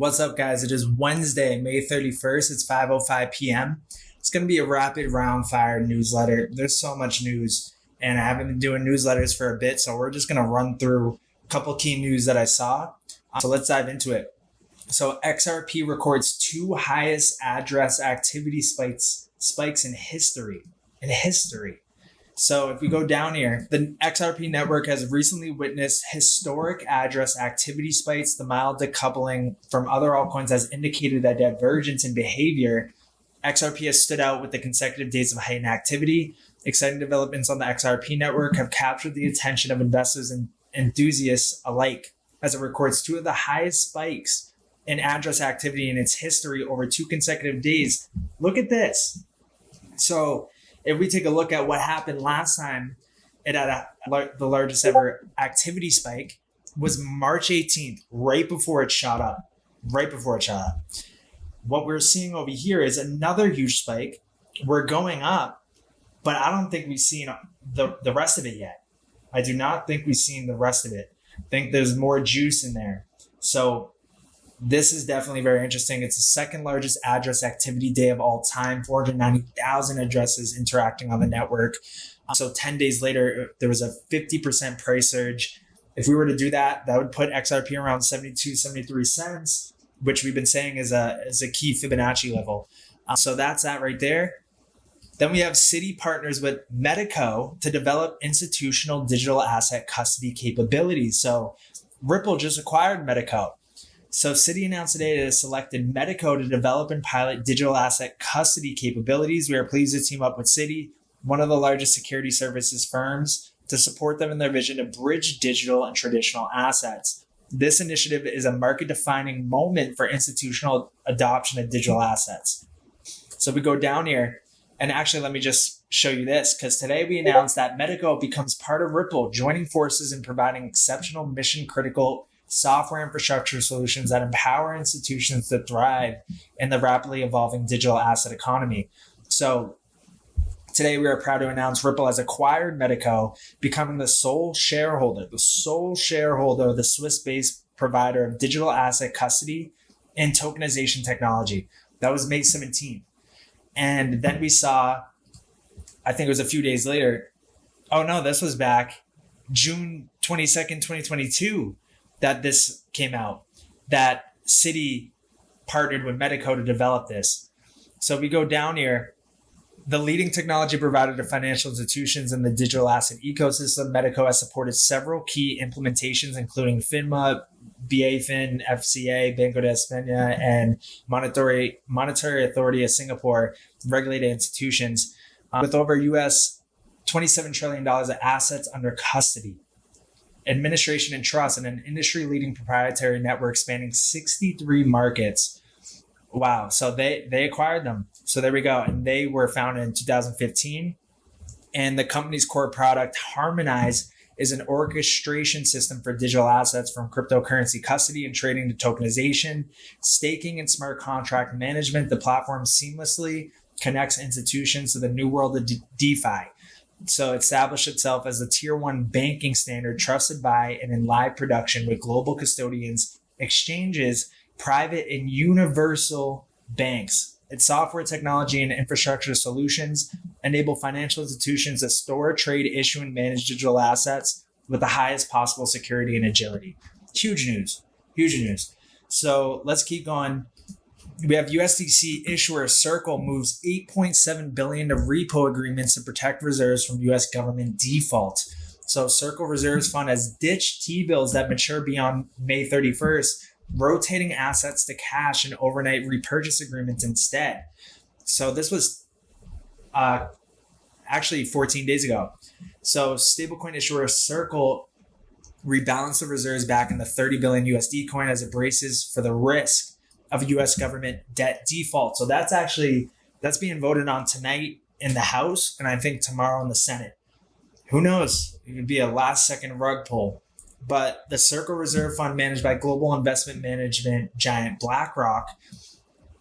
What's up, guys? It is Wednesday, May 31st. It's 5:05 p.m. It's going to be a rapid Roundfire newsletter. There's so much news, and I haven't been doing newsletters for a bit, so we're just going to run through a couple key news that I saw. So let's dive into it. So XRP records two highest address activity spikes in history. So if we go down here, the XRP network has recently witnessed historic address activity spikes. The mild decoupling from other altcoins has indicated a divergence in behavior. XRP has stood out with the consecutive days of heightened activity. Exciting developments on the XRP network have captured the attention of investors and enthusiasts alike, as it records two of the highest spikes in address activity in its history over 2 consecutive days. Look at this. So if we take a look at what happened last time, it had the largest ever activity spike was March 18th, right before it shot up. What we're seeing over here is another huge spike. We're going up, but I don't think we've seen the rest of it yet. I do not think we've seen the rest of it. I think there's more juice in there. So this is definitely very interesting. It's the second largest address activity day of all time, 490,000 addresses interacting on the network. So 10 days later, there was a 50% price surge. If we were to do that, that would put XRP around 72, 73 cents, which we've been saying is a key Fibonacci level. So that's that right there. Then we have Citi partners with Medico to develop institutional digital asset custody capabilities. So Ripple just acquired Medico. So Citi announced today that it has selected Medico to develop and pilot digital asset custody capabilities. We are pleased to team up with Citi, one of the largest security services firms, to support them in their vision to bridge digital and traditional assets. This initiative is a market-defining moment for institutional adoption of digital assets. So we go down here, and actually let me just show you this, because today we announced that Medico becomes part of Ripple, joining forces in providing exceptional mission-critical software infrastructure solutions that empower institutions to thrive in the rapidly evolving digital asset economy. So today we are proud to announce Ripple has acquired Medico, becoming the sole shareholder of the Swiss-based provider of digital asset custody and tokenization technology. That was May 17th. And then we saw, I think it was a few days later, this was back June 22nd, 2022, that this came out, that Citi partnered with Medico to develop this. So we go down here, the leading technology provider to financial institutions in the digital asset ecosystem. Medico has supported several key implementations, including FINMA, BaFin, FCA, Banco de España, and Monetary Authority of Singapore, regulated institutions, with over US $27 trillion of assets under custody, administration, and trust, and an industry-leading proprietary network spanning 63 markets. Wow. So they acquired them. So there we go. And they were founded in 2015. And the company's core product, Harmonize, is an orchestration system for digital assets, from cryptocurrency custody and trading to tokenization, staking, and smart contract management. The platform seamlessly connects institutions to the new world of DeFi. So it established itself as a tier 1 banking standard, trusted by and in live production with global custodians, exchanges, private and universal banks. Its software, technology, and infrastructure solutions enable financial institutions to store, trade, issue, and manage digital assets with the highest possible security and agility. Huge news. So let's keep going. We have USDC issuer Circle moves $8.7 billion to repo agreements to protect reserves from U.S. government default. So Circle Reserves Fund has ditched T-bills that mature beyond May 31st, rotating assets to cash and overnight repurchase agreements instead. So this was actually 14 days ago. So stablecoin issuer Circle rebalanced the reserves back in the 30 billion USD coin as it braces for the risk of U.S. government debt default. So that's being voted on tonight in the House, and I think tomorrow in the Senate. Who knows? It could be a last-second rug pull. But the Circle Reserve Fund, managed by global investment management giant BlackRock,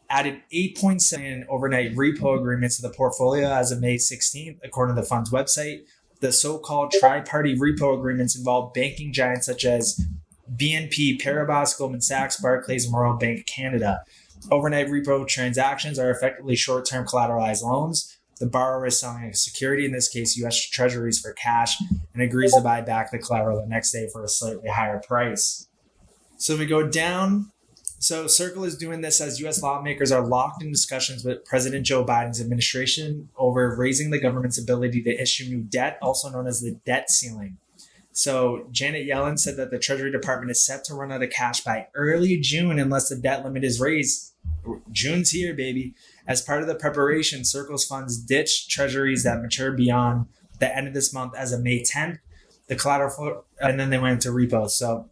added 8.7 billion in overnight repo agreements to the portfolio as of May 16th, according to the fund's website. The so-called tri-party repo agreements involve banking giants such as BNP Paribas, Goldman Sachs, Barclays, and Royal Bank of Canada. Overnight repo transactions are effectively short-term collateralized loans. The borrower is selling a security, in this case U.S. Treasuries, for cash, and agrees to buy back the collateral the next day for a slightly higher price. So we go down. So Circle is doing this as U.S. lawmakers are locked in discussions with President Joe Biden's administration over raising the government's ability to issue new debt, also known as the debt ceiling. So Janet Yellen said that the Treasury Department is set to run out of cash by early June unless the debt limit is raised. June's here, baby. As part of the preparation, Circle's funds ditched treasuries that mature beyond the end of this month as of May 10th, the collateral, and then they went into repos. So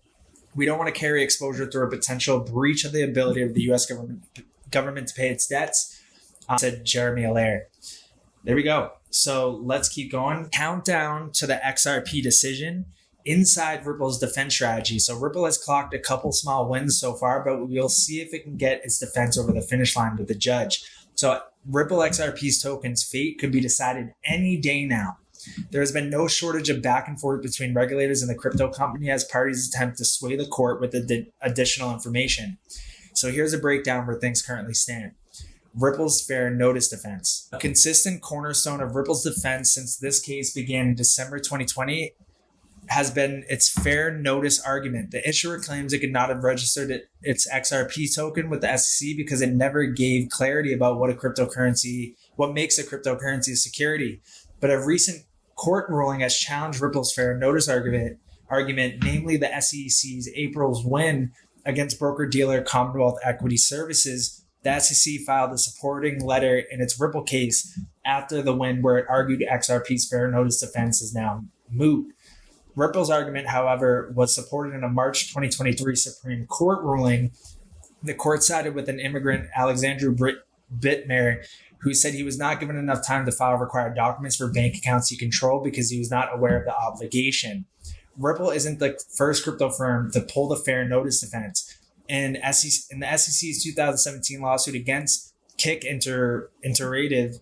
we don't want to carry exposure through a potential breach of the ability of the U.S. government to pay its debts, said Jeremy Allaire. There we go. So let's keep going. Countdown to the XRP decision inside Ripple's defense strategy. So Ripple has clocked a couple small wins so far, but we'll see if it can get its defense over the finish line with the judge. So Ripple XRP's token's fate could be decided any day now. There has been no shortage of back and forth between regulators and the crypto company as parties attempt to sway the court with additional information. So here's a breakdown where things currently stand. Ripple's fair notice defense. A consistent cornerstone of Ripple's defense since this case began in December 2020 has been its fair notice argument. The issuer claims it could not have registered its XRP token with the SEC because it never gave clarity about what makes a cryptocurrency a security. But a recent court ruling has challenged Ripple's fair notice argument, namely the SEC's April's win against broker-dealer Commonwealth Equity Services. The SEC filed a supporting letter in its Ripple case after the win, where it argued XRP's fair notice defense is now moot. Ripple's argument, however, was supported in a March 2023 Supreme Court ruling. The court sided with an immigrant, Alexandru Bitmer, who said he was not given enough time to file required documents for bank accounts he controlled because he was not aware of the obligation. Ripple isn't the first crypto firm to pull the fair notice defense. In the SEC's 2017 lawsuit against Kick Interactive,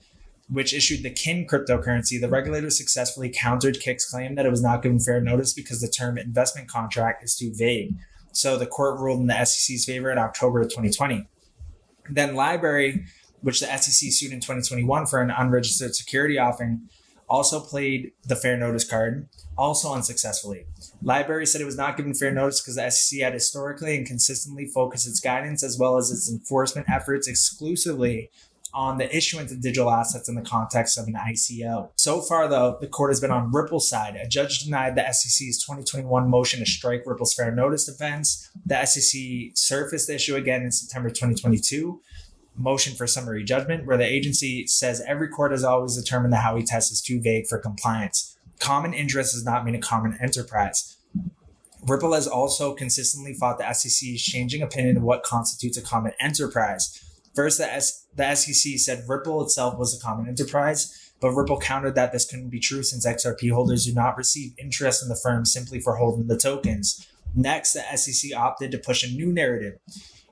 which issued the Kin cryptocurrency, the regulator successfully countered Kick's claim that it was not given fair notice because the term investment contract is too vague. So the court ruled in the SEC's favor in October of 2020. Then Library, which the SEC sued in 2021 for an unregistered security offering, also played the fair notice card, also unsuccessfully. Library said it was not given fair notice because the SEC had historically and consistently focused its guidance as well as its enforcement efforts exclusively on the issuance of digital assets in the context of an ICO. So far, though, the court has been on Ripple's side. A judge denied the SEC's 2021 motion to strike Ripple's fair notice defense. The SEC surfaced the issue again in September 2022. Motion for summary judgment, where the agency says every court has always determined the Howey test is too vague for compliance. Common interest does not mean a common enterprise. Ripple has also consistently fought the SEC's changing opinion of what constitutes a common enterprise. First, the SEC said Ripple itself was a common enterprise, but Ripple countered that this couldn't be true since XRP holders do not receive interest in the firm simply for holding the tokens. Next, the SEC opted to push a new narrative.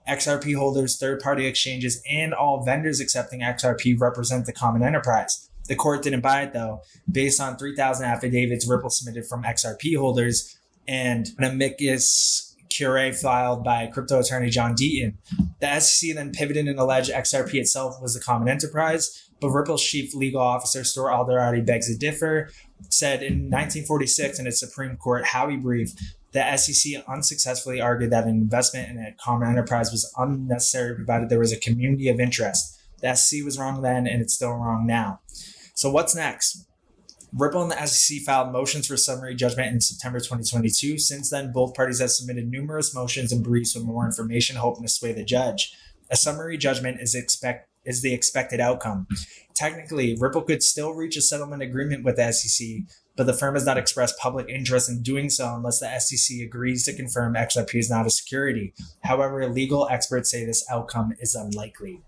XRP holders, third-party exchanges, and all vendors accepting XRP represent the common enterprise. The court didn't buy it, though, based on 3,000 affidavits Ripple submitted from XRP holders and an amicus curiae filed by crypto attorney John Deaton. The SEC then pivoted and alleged XRP itself was the common enterprise, but Ripple's chief legal officer, Stuart Alderati, begs to differ, said in 1946 in its Supreme Court Howey brief, the SEC unsuccessfully argued that an investment in a common enterprise was unnecessary provided there was a community of interest. The SEC was wrong then, and it's still wrong now. So what's next? Ripple and the SEC filed motions for summary judgment in September 2022. Since then, both parties have submitted numerous motions and briefs with more information, hoping to sway the judge. A summary judgment is the expected outcome. Technically, Ripple could still reach a settlement agreement with the SEC, but the firm has not expressed public interest in doing so unless the SEC agrees to confirm XRP is not a security. However, legal experts say this outcome is unlikely.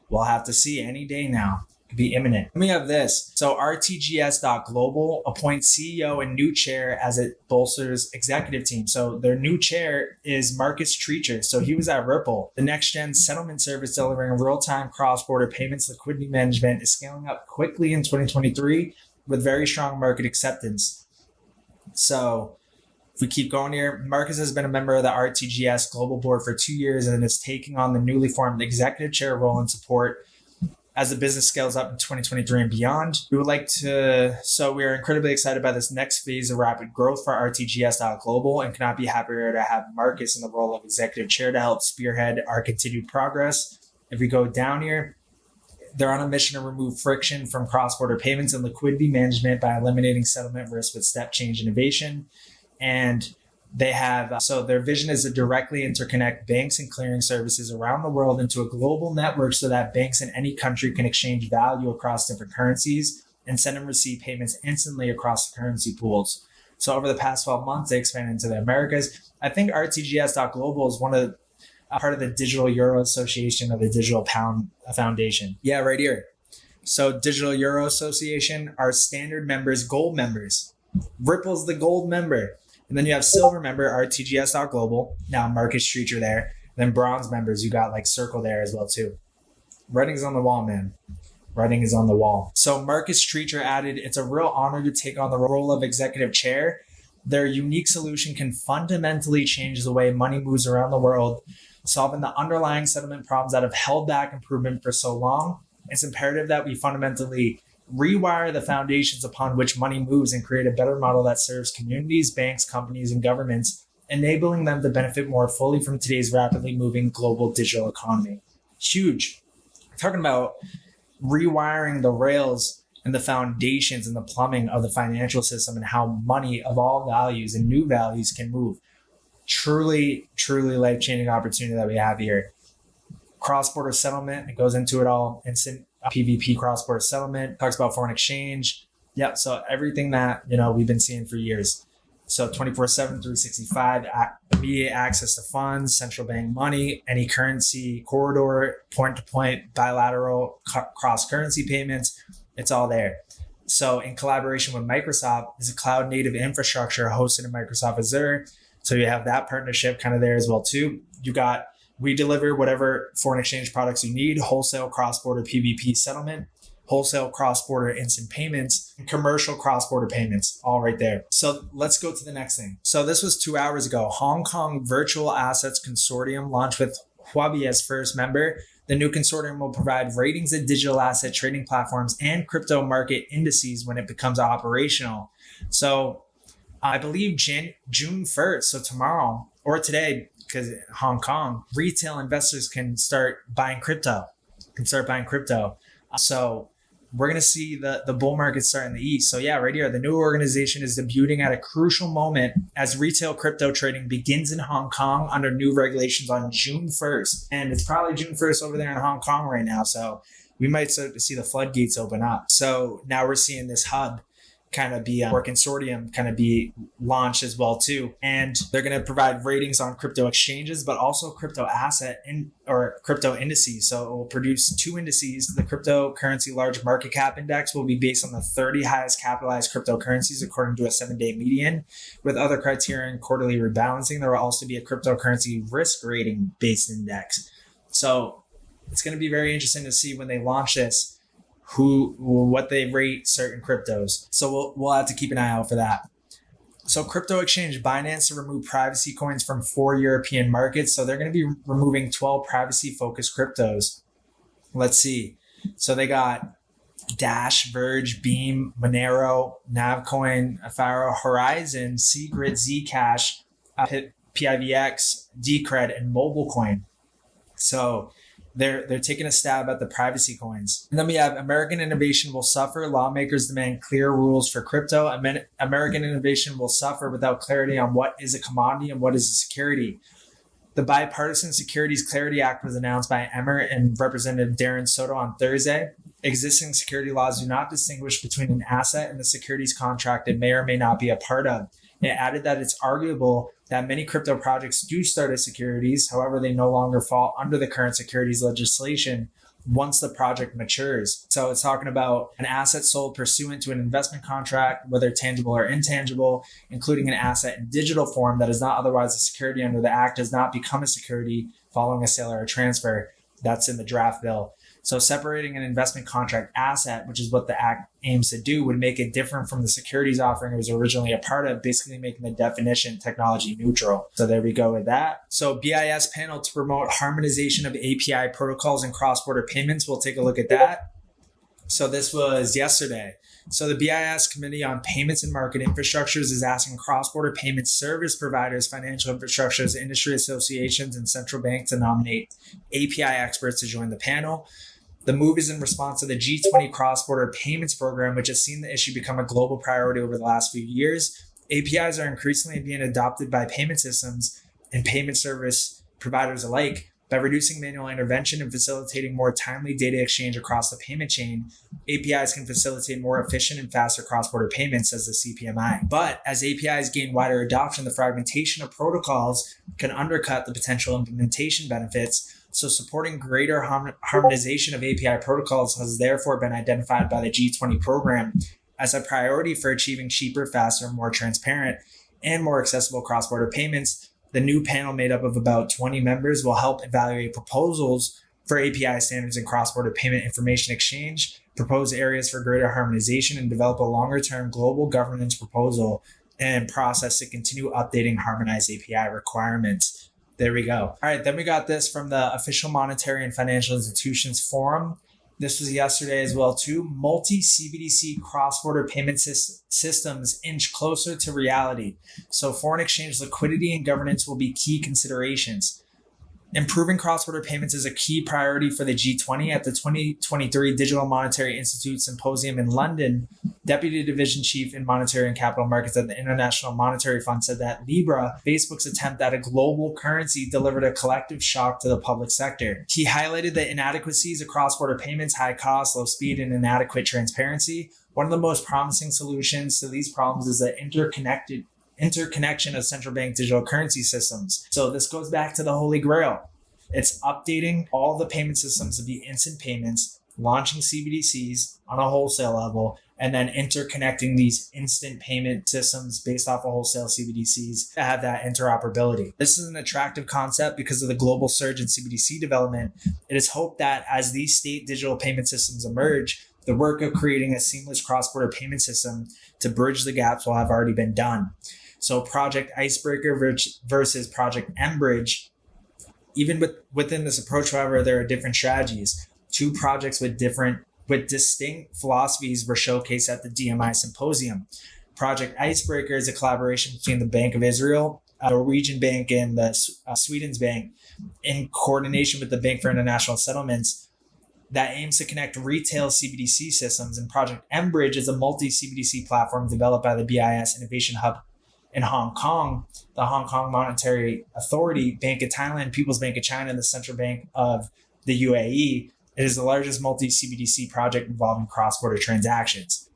We'll have to see any day now. Could be imminent. Let me have this. So RTGS.global appoints CEO and new chair as it bolsters executive team. So their new chair is Marcus Treacher. So he was at Ripple. The next-gen settlement service delivering real-time cross-border payments liquidity management is scaling up quickly in 2023 with very strong market acceptance. So If we keep going here, Marcus has been a member of the RTGS Global Board for 2 years and is taking on the newly formed executive chair role in support as the business scales up in 2023 and beyond. We are incredibly excited by this next phase of rapid growth for RTGS.global and cannot be happier to have Marcus in the role of executive chair to help spearhead our continued progress. If we go down here, they're on a mission to remove friction from cross-border payments and liquidity management by eliminating settlement risk with step change innovation. And they have, so their vision is to directly interconnect banks and clearing services around the world into a global network so that banks in any country can exchange value across different currencies and send and receive payments instantly across the currency pools. So over the past 12 months, they expanded into the Americas. I think RTGS.global is part of the Digital Euro Association of the Digital Pound Foundation. Yeah, right here. So Digital Euro Association are standard members, gold members. Ripple's the gold member. And then you have silver member, RTGS.global. Now Marcus Streeter there. And then bronze members, you got like Circle there as well too. Writing's on the wall, man. Writing is on the wall. So Marcus Streeter added, it's a real honor to take on the role of executive chair. Their unique solution can fundamentally change the way money moves around the world, solving the underlying settlement problems that have held back improvement for so long. It's imperative that we fundamentally rewire the foundations upon which money moves and create a better model that serves communities, banks, companies, and governments, enabling them to benefit more fully from today's rapidly moving global digital economy. Huge. We're talking about rewiring the rails and the foundations and the plumbing of the financial system and how money of all values and new values can move. Truly, truly life-changing opportunity that we have here. Cross-border settlement, it goes into it all. Instant PVP cross-border settlement, talks about foreign exchange. Yep, so everything that, we've been seeing for years. So 24/7, 365, immediate access to funds, central bank money, any currency corridor, point-to-point, bilateral, cross-currency payments, it's all there. So in collaboration with Microsoft, is a cloud-native infrastructure hosted in Microsoft Azure. So you have that partnership kind of there as well too. We deliver whatever foreign exchange products you need, wholesale cross-border PVP settlement, wholesale cross-border instant payments, and commercial cross-border payments, all right there. So let's go to the next thing. So this was 2 hours ago. Hong Kong Virtual Assets Consortium launched with Huobi as first member. The new consortium will provide ratings of digital asset trading platforms and crypto market indices when it becomes operational. So I believe June 1st, so tomorrow or today, because Hong Kong, retail investors can start buying crypto. So we're going to see the bull market start in the East. So yeah, right here, the new organization is debuting at a crucial moment as retail crypto trading begins in Hong Kong under new regulations on June 1st. And it's probably June 1st over there in Hong Kong right now. So we might start to see the floodgates open up. So now we're seeing this hub kind of be or consortium kind of be launched as well too, and they're going to provide ratings on crypto exchanges but also crypto asset or crypto indices. So it will produce 2 indices. The cryptocurrency large market cap index will be based on the 30 highest capitalized cryptocurrencies according to a 7-day median, with other criteria and quarterly rebalancing. There will also be a cryptocurrency risk rating based index. So it's going to be very interesting to see when they launch this what they rate certain cryptos. So we'll have to keep an eye out for that. So crypto exchange Binance to remove privacy coins from 4 European markets. So they're going to be removing 12 privacy focused cryptos. Let's see. So they got Dash, Verge, Beam, Monero, Navcoin, Afaro, Horizon, Secret, Zcash, PIVX, Decred, and MobileCoin. So they're taking a stab at the privacy coins. And then we have American innovation will suffer. Lawmakers demand clear rules for crypto. American innovation will suffer without clarity on what is a commodity and what is a security. The Bipartisan Securities Clarity Act was announced by Emmer and Representative Darren Soto on Thursday. Existing security laws do not distinguish between an asset and the securities contract it may or may not be a part of. It added that it's arguable that many crypto projects do start as securities. However, they no longer fall under the current securities legislation once the project matures. So it's talking about an asset sold pursuant to an investment contract, whether tangible or intangible, including an asset in digital form that is not otherwise a security under the act, does not become a security following a sale or a transfer. That's in the draft bill. So separating an investment contract asset, which is what the Act aims to do, would make it different from the securities offering it was originally a part of, basically making the definition technology neutral. So there we go with that. So BIS panel to promote harmonization of API protocols and cross-border payments. We'll take a look at that. So this was yesterday. So the BIS Committee on Payments and Market Infrastructures is asking cross-border payment service providers, financial infrastructures, industry associations, and central banks to nominate API experts to join the panel. The move is in response to the G20 cross-border payments program, which has seen the issue become a global priority over the last few years. APIs are increasingly being adopted by payment systems and payment service providers alike. By reducing manual intervention and facilitating more timely data exchange across the payment chain, APIs can facilitate more efficient and faster cross-border payments, says the CPMI. But as APIs gain wider adoption, the fragmentation of protocols can undercut the potential implementation benefits. So supporting greater harmonization of API protocols has therefore been identified by the G20 program as a priority for achieving cheaper, faster, more transparent, and more accessible cross-border payments. The new panel, made up of about 20 members, will help evaluate proposals for API standards and cross-border payment information exchange, propose areas for greater harmonization, and develop a longer-term global governance proposal and process to continue updating harmonized API requirements. There we go. All right, then we got this from the Official Monetary and Financial Institutions Forum. This was yesterday as well too. Multi-CBDC cross-border payment systems inch closer to reality. So foreign exchange liquidity and governance will be key considerations. Improving cross-border payments is a key priority for the G20. At the 2023 Digital Monetary Institute Symposium in London, Deputy Division Chief in Monetary and Capital Markets at the International Monetary Fund said that Libra, Facebook's attempt at a global currency, delivered a collective shock to the public sector. He highlighted the inadequacies of cross-border payments, high cost, low speed, and inadequate transparency. One of the most promising solutions to these problems is the interconnection of central bank digital currency systems. So this goes back to the Holy Grail. It's updating all the payment systems to be instant payments, launching CBDCs on a wholesale level, and then interconnecting these instant payment systems based off of wholesale CBDCs to have that interoperability. This is an attractive concept because of the global surge in CBDC development. It is hoped that as these state digital payment systems emerge, the work of creating a seamless cross-border payment system to bridge the gaps will have already been done. So Project Icebreaker versus Project Mbridge. Even within this approach, however, there are different strategies. Two projects with distinct philosophies were showcased at the DMI Symposium. Project Icebreaker is a collaboration between the Bank of Israel, a Norwegian bank, and the Sweden's bank in coordination with the Bank for International Settlements that aims to connect retail CBDC systems. And Project Mbridge is a multi-CBDC platform developed by the BIS Innovation Hub in Hong Kong, the Hong Kong Monetary Authority, Bank of Thailand, People's Bank of China, and the Central Bank of the UAE. It is the largest multi-CBDC project involving cross-border transactions.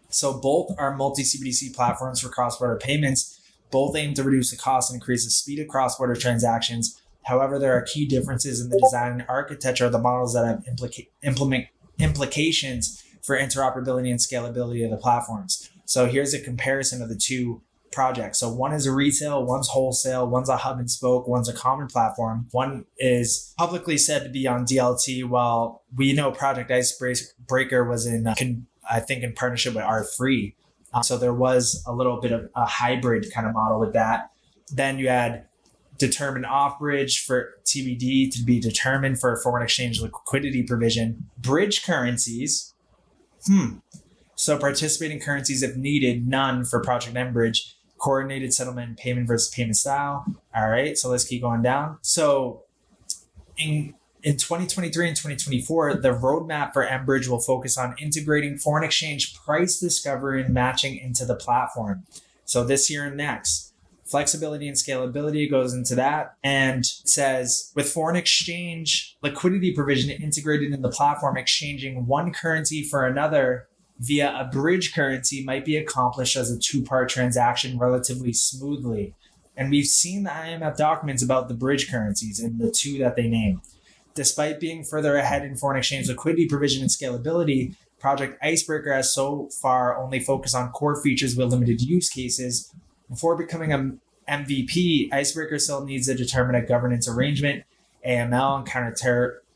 So both are multi-CBDC platforms for cross-border payments. Both aim to reduce the cost and increase the speed of cross-border transactions. However, there are key differences in the design and architecture of the models that have implications for interoperability and scalability of the platforms. So here's a comparison of the two projects. So one is a retail, one's wholesale, one's a hub and spoke, one's a common platform. One is publicly said to be on DLT, while we know Project Icebreaker was in partnership with R3. So there was a little bit of a hybrid kind of model with that. Then you had determined off-bridge for TBD to be determined for foreign exchange liquidity provision. Bridge currencies. So participating currencies if needed, none for Project Mbridge. Coordinated settlement and payment versus payment style. All right, so let's keep going down. So in 2023 and 2024, the roadmap for Mbridge will focus on integrating foreign exchange price discovery and matching into the platform. So this year and next, flexibility and scalability goes into that, and says with foreign exchange liquidity provision integrated in the platform, exchanging one currency for another via a bridge currency might be accomplished as a two-part transaction relatively smoothly. And we've seen the IMF documents about the bridge currencies and the two that they name. Despite being further ahead in foreign exchange liquidity provision and scalability, Project Icebreaker has so far only focused on core features with limited use cases. Before becoming an MVP, Icebreaker still needs to determine a governance arrangement, AML, and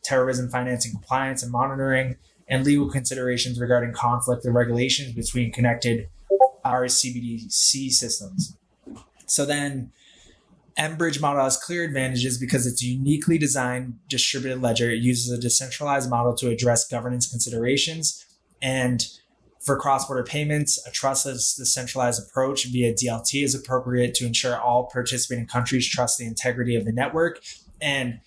terrorism financing compliance and monitoring, and legal considerations regarding conflict and regulations between connected CBDC systems. So then Enbridge model has clear advantages because it's a uniquely designed distributed ledger. It uses a decentralized model to address governance considerations. And for cross-border payments, a trustless decentralized approach via DLT is appropriate to ensure all participating countries trust the integrity of the network. And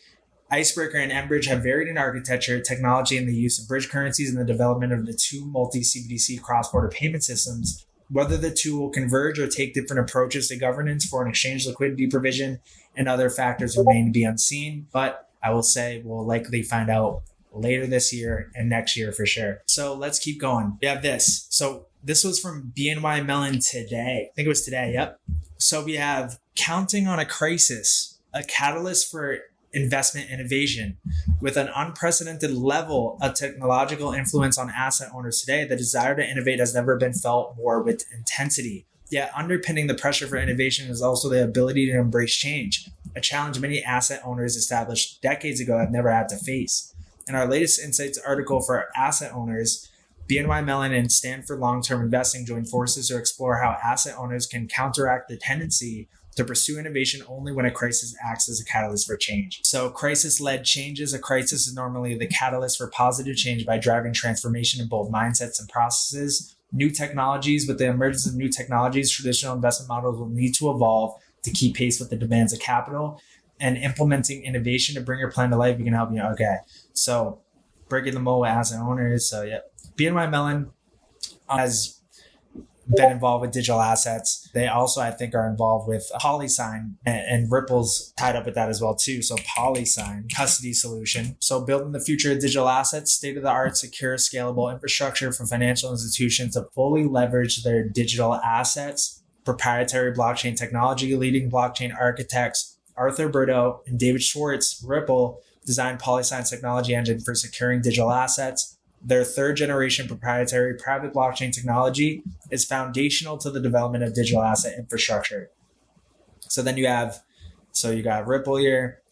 Icebreaker and Enbridge have varied in architecture, technology, and the use of bridge currencies and the development of the two multi-CBDC cross-border payment systems. Whether the two will converge or take different approaches to governance, foreign exchange, liquidity provision, and other factors remain to be unseen. But I will say we'll likely find out later this year and next year for sure. So let's keep going. We have this. So this was from BNY Mellon today. I think it was today. Yep. So we have counting on a crisis, a catalyst for investment innovation. With an unprecedented level of technological influence on asset owners today, the desire to innovate has never been felt more with intensity. Yet underpinning the pressure for innovation is also the ability to embrace change, a challenge many asset owners established decades ago have never had to face. In our latest Insights article for asset owners, BNY Mellon and Stanford Long-Term Investing joined forces to explore how asset owners can counteract the tendency to pursue innovation only when a crisis acts as a catalyst for change. So crisis-led changes. A crisis is normally the catalyst for positive change by driving transformation in both mindsets and processes. New technologies. With the emergence of new technologies, traditional investment models will need to evolve to keep pace with the demands of capital. And implementing innovation to bring your plan to life, we can help you. Okay, so breaking the mold with asset owners. So yeah, BNY Mellon has been involved with digital assets. They also, I think, are involved with PolySign, and Ripple's tied up with that as well too. So PolySign, custody solution. So building the future of digital assets, state-of-the-art, secure, scalable infrastructure for financial institutions to fully leverage their digital assets, proprietary blockchain technology. Leading blockchain architects Arthur Berto and David Schwartz, Ripple, designed PolySign's technology engine for securing digital assets. Their third generation proprietary private blockchain technology is foundational to the development of digital asset infrastructure. So then you got Ripple here,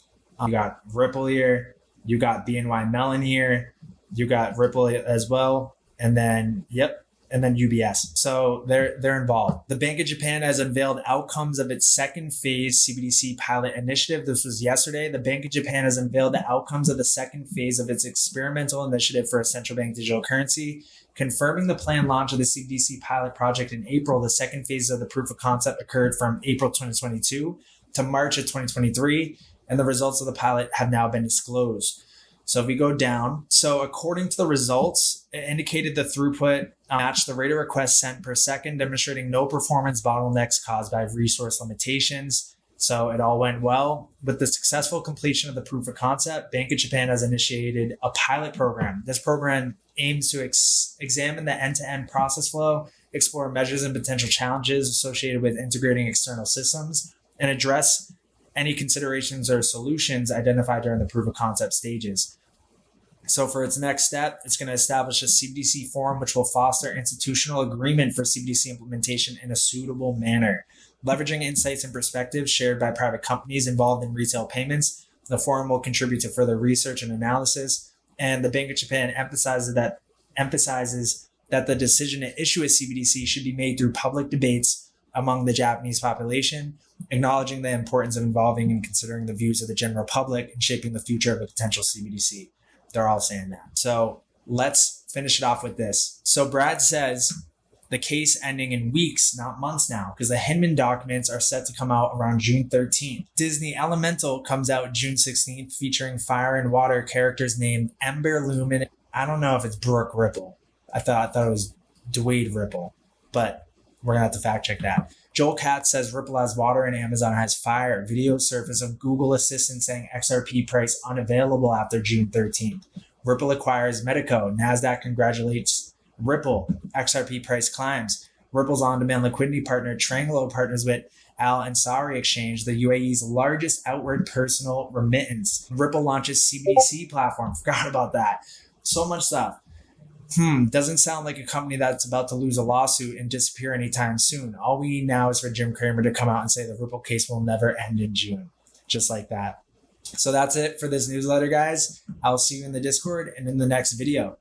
you got Ripple here, you got BNY Mellon here, you got Ripple as well, and then UBS. So they're involved. The Bank of Japan has unveiled outcomes of its second phase CBDC pilot initiative. This was yesterday. The Bank of Japan has unveiled the outcomes of the second phase of its experimental initiative for a central bank digital currency, confirming the planned launch of the CBDC pilot project in April. The second phase of the proof of concept occurred from April 2022 to March of 2023, and the results of the pilot have now been disclosed. So if we go down, so according to the results, it indicated the throughput matched the rate of requests sent per second, demonstrating no performance bottlenecks caused by resource limitations. So it all went well. With the successful completion of the proof of concept, Bank of Japan has initiated a pilot program. This program aims to examine the end-to-end process flow, explore measures and potential challenges associated with integrating external systems, and address any considerations or solutions identified during the proof of concept stages. So for its next step, it's going to establish a CBDC forum, which will foster institutional agreement for CBDC implementation in a suitable manner. Leveraging insights and perspectives shared by private companies involved in retail payments, the forum will contribute to further research and analysis. And the Bank of Japan emphasizes that the decision to issue a CBDC should be made through public debates among the Japanese population, acknowledging the importance of involving and considering the views of the general public and shaping the future of a potential CBDC. They're all saying that. So let's finish it off with this. So Brad says the case ending in weeks, not months now, because the Hinman documents are set to come out around June 13th. Disney Elemental comes out June 16th, featuring fire and water characters named Ember Lumen. I don't know if it's Brooke Ripple. I thought it was Dwayne Ripple, but we're going to have to fact check that. Joel Katz says Ripple has water and Amazon has fire. Video surface of Google Assistant saying XRP price unavailable after June 13th. Ripple acquires Medico. NASDAQ congratulates Ripple. XRP price climbs. Ripple's on-demand liquidity partner Tranglo partners with Al Ansari Exchange, the UAE's largest outward personal remittance. Ripple launches CBDC platform. Forgot about that. So much stuff. Doesn't sound like a company that's about to lose a lawsuit and disappear anytime soon. All we need now is for Jim Cramer to come out and say the Ripple case will never end in June. Just like that. So that's it for this newsletter, guys. I'll see you in the Discord and in the next video.